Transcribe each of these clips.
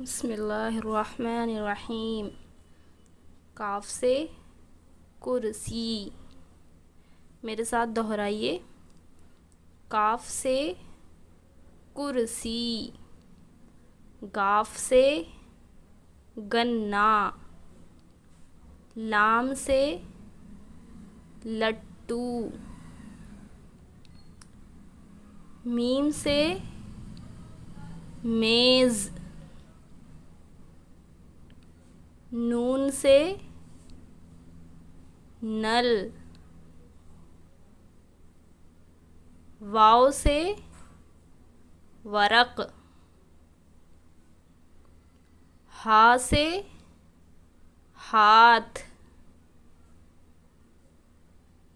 बिस्मिल्लाहिर्रहमानिर्रहीम। काफ से कुर्सी। मेरे साथ दोहराइए। काफ से कुर्सी। गाफ से गन्ना। लाम से लट्टू। मीम से मेज़। नून से नल। वाव से वरक। हा से हाथ।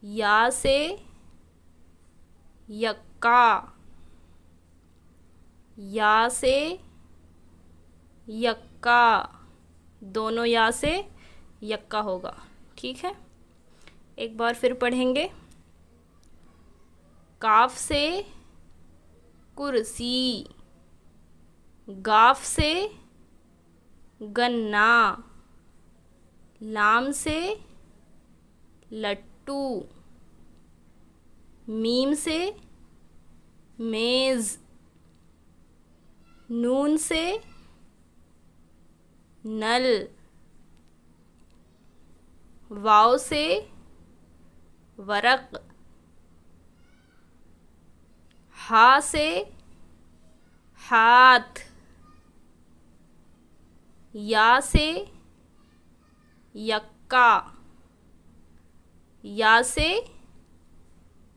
या से यक्का। या से यक्का। दोनों या से यक्का होगा। ठीक है, एक बार फिर पढ़ेंगे। काफ से कुर्सी। गाफ से गन्ना। लाम से लट्टू। मीम से मेज़। नून से नल। वाव से वरक। हा से हाथ। या से यक्का। या से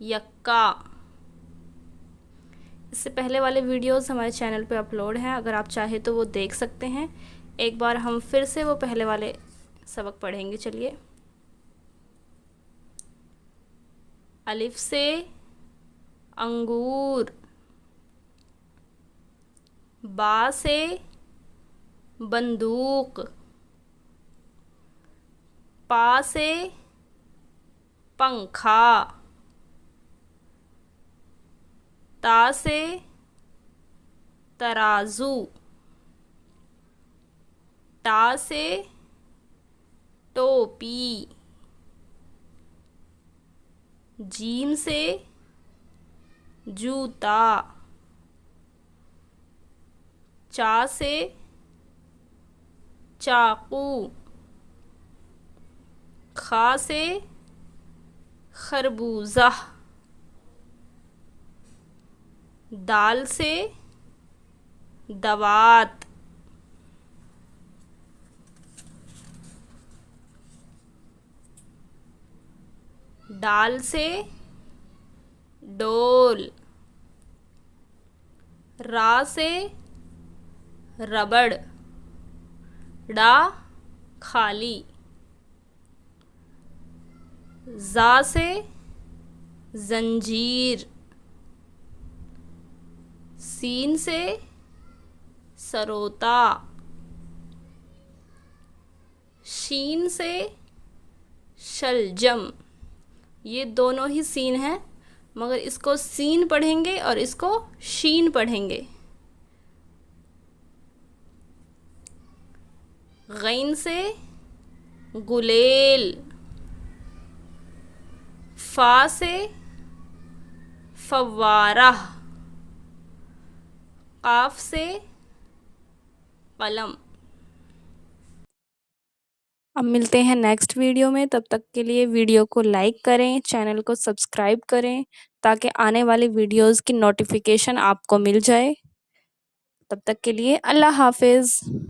यक्का। इससे पहले वाले वीडियोस हमारे चैनल पे अपलोड हैं, अगर आप चाहे तो वो देख सकते हैं। एक बार हम फिर से वो पहले वाले सबक पढ़ेंगे। चलिए। अलिफ से अंगूर। बा से बंदूक। पा से पंखा। ता से तराजू। टा से टोपी। जीम से जूता। चा से चाकू। खा से खरबूजा। दाल से दवात। डाल से डोल। रा से रबड़। डा खाली। जा से जंजीर। सीन से सरोता। शीन से शलजम। ये दोनों ही सीन हैं, मगर इसको सीन पढ़ेंगे और इसको शीन पढ़ेंगे। गैन से गुलेल। फा से फव्वारा। काफ से कलम। अब मिलते हैं नेक्स्ट वीडियो में। तब तक के लिए वीडियो को लाइक करें, चैनल को सब्सक्राइब करें, ताकि आने वाली वीडियोस की नोटिफिकेशन आपको मिल जाए। तब तक के लिए अल्लाह हाफिज़।